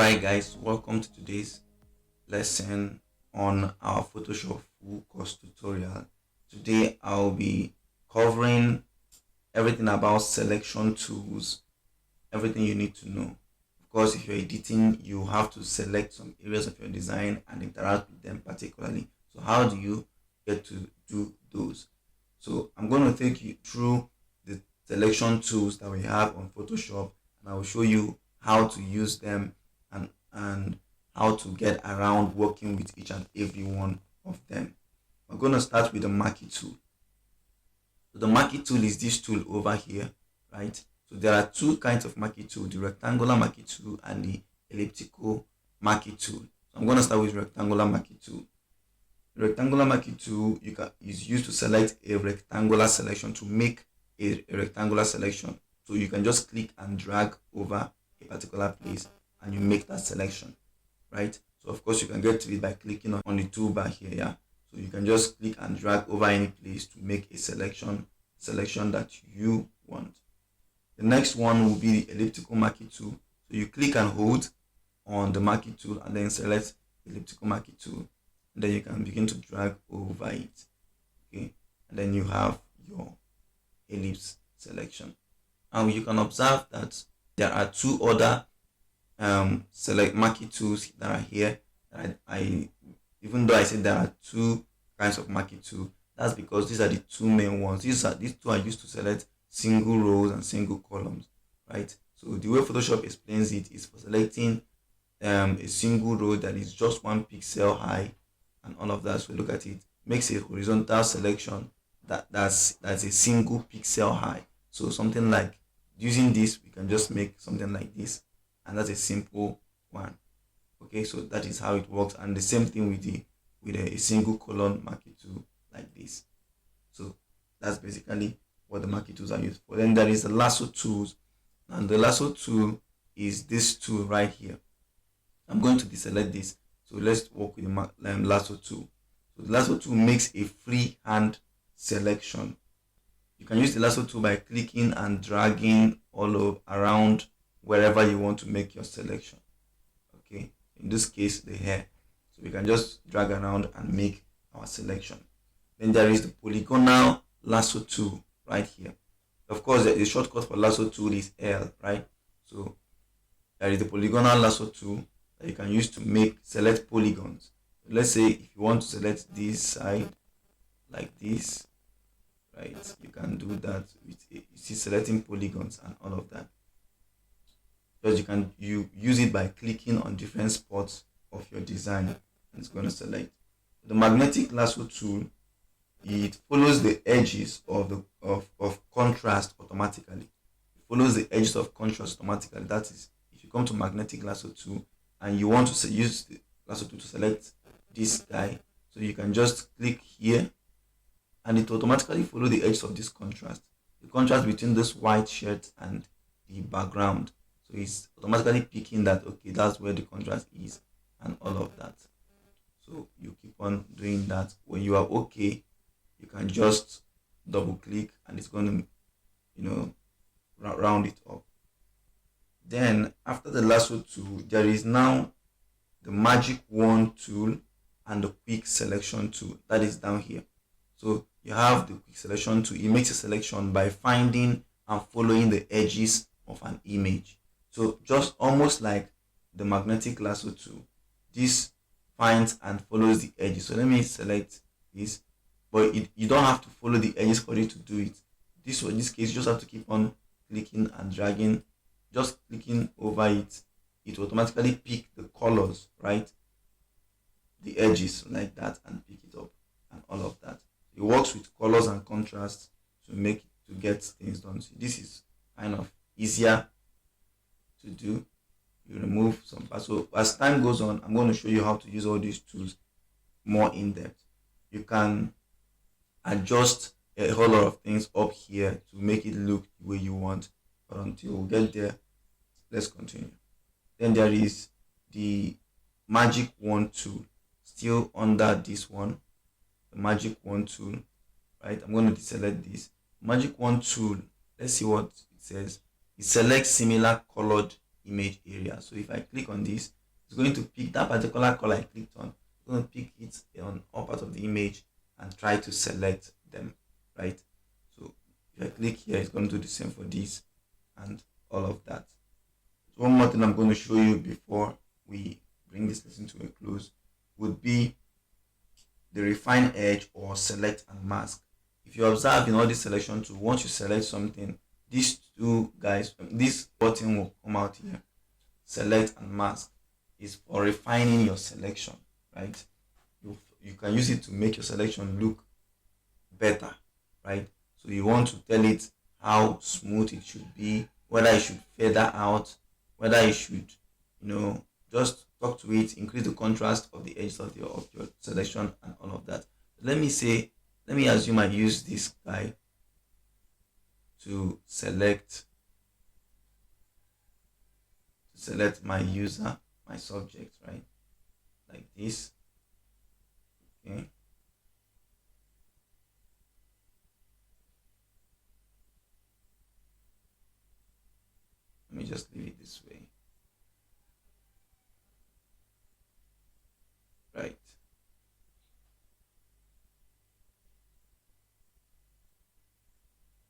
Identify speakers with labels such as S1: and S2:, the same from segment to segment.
S1: Alright guys, welcome to today's lesson on our Photoshop full course tutorial. Today I'll be covering everything about selection tools, everything you need to know. Of course, if you're editing, you have to select some areas of your design and interact with them particularly. So how do you get to do those? So I'm going to take you through the selection tools that we have on Photoshop, and I will show you how to use them and how to get around working with each and every one of them. We're going to start with the marquee tool. So the marquee tool is this tool over here, right? So there are two kinds of marquee tool, the rectangular marquee tool and the elliptical marquee tool. So I'm going to start with rectangular marquee tool. The rectangular marquee tool is used to select a rectangular selection, to make a rectangular selection. So you can just click and drag over a particular place and you make that selection, right? So of course you can get to it by clicking on the toolbar here, yeah. So you can just click and drag over any place to make a selection that you want. The next one will be the elliptical marquee tool. So you click and hold on the marquee tool and then select elliptical marquee tool, and then you can begin to drag over it, okay, and then you have your ellipse selection. And you can observe that there are two other select marquee tools that are here. I even though I said there are two kinds of marquee tool, that's because these are the two main ones. These two are used to select single rows and single columns, right? So the way Photoshop explains it is for selecting a single row that is just 1 pixel high and all of that. So look at it, makes a horizontal selection that's a single pixel high. So something like, using this, we can just make something like this, and that's a simple one. Okay, so that is how it works. And the same thing with a single column marquee tool like this. So that's basically what the marquee tools are used for. Then there is the lasso tools, and the lasso tool is this tool right here. I'm going to deselect this, so let's work with the lasso tool. So the lasso tool makes a freehand selection. You can use the lasso tool by clicking and dragging all around wherever you want to make your selection. Okay, in this case the hair, so we can just drag around and make our selection. Then there is the polygonal lasso tool right here. Of course, the shortcut for lasso tool is L, right? So there is the polygonal lasso tool that you can use to select polygons. Let's say if you want to select this side like this, right, you can do that with you see, selecting polygons and all of that. Because you use it by clicking on different spots of your design, and it's going to select. The magnetic lasso tool, it follows the edges of contrast automatically. It follows the edges of contrast automatically. That is, if you come to magnetic lasso tool and you want to use the lasso tool to select this guy, so you can just click here and it automatically follow the edges of this contrast, the contrast between this white shirt and the background. So it's automatically picking that, okay, that's where the contrast is and all of that. So you keep on doing that. When you are okay, you can just double click and it's going to round it up. Then after the lasso tool, there is now the magic wand tool and the quick selection tool that is down here. So you have the quick selection tool. It makes a selection by finding and following the edges of an image. So just almost like the magnetic lasso tool, this finds and follows the edges. So let me select this, but you don't have to follow the edges for it to do it. In this case, you just have to keep on clicking and dragging, just clicking over it. It will automatically pick the colors, right? The edges like that, and pick it up and all of that. It works with colors and contrast to get things done. So this is kind of easier to do. You remove some parts. So as time goes on, I'm going to show you how to use all these tools more in depth. You can adjust a whole lot of things up here to make it look the way you want. But until we get there, let's continue. Then there is the magic wand tool, still under this one, the magic wand tool, right? I'm going to deselect this magic wand tool. Let's see what it says. It selects similar colored image area. So if I click on this, It's going to pick that particular color I clicked on. It's going to pick it on all part of the image and try to select them, right? So if I click here, it's going to do the same for this and all of that. So one more thing I'm going to show you before we bring this lesson to a close would be the refine edge or select and mask. If you observe in all this selection tool, once you select something, these two guys, this button will come out here. Select and mask is for refining your selection, right? You can use it to make your selection look better, right? So you want to tell it how smooth it should be, whether it should feather out, whether it should, just talk to it, increase the contrast of the edges of your selection and all of that. Let me assume I use this guy to select my user, my subject, right? Like this. Okay. Let me just leave it this way. Right.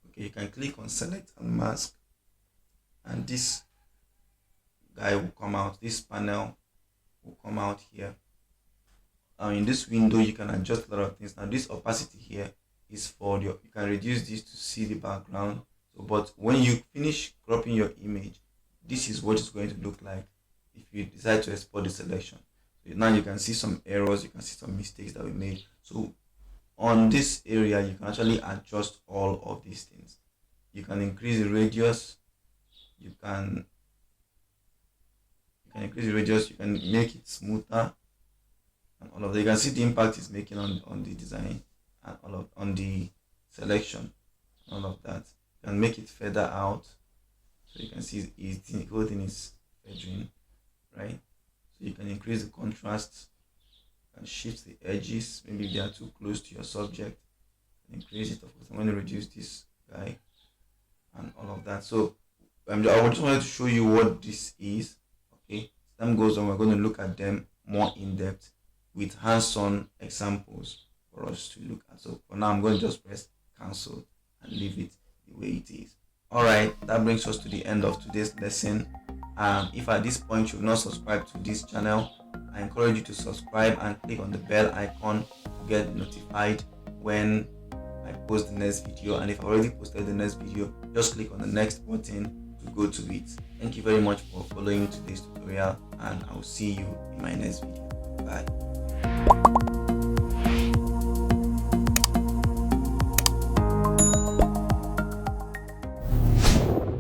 S1: Okay, you can click on select and mask, and this guy will come out. This panel will come out here. In this window, you can adjust a lot of things. Now, this opacity here is for you can reduce this to see the background. So, but when you finish cropping your image, this is what it's going to look like if you decide to export the selection. So now you can see some errors, you can see some mistakes that we made. So on this area, you can actually adjust all of these things. You can increase the radius, you can increase the radius, you can make it smoother, and all of that. You can see the impact it's making on the design and on the selection, all of that. You can make it further out, so you can see the whole thing is feathering, right? So you can increase the contrast and shift the edges. Maybe if they are too close to your subject, increase it. Of course, I'm going to reduce this guy and all of that. So I just wanted to show you what this is. Okay, as time goes on, we're going to look at them more in depth with hands-on examples for us to look at. So for now, I'm going to just press cancel and leave it the way it is. All right, that brings us to the end of today's lesson. If at this point you've not subscribed to this channel, I encourage you to subscribe and click on the bell icon to get notified when I post the next video. And if I already posted the next video, just click on the next button to go to it. Thank you very much for following today's tutorial, and I'll see you in my next video. Bye.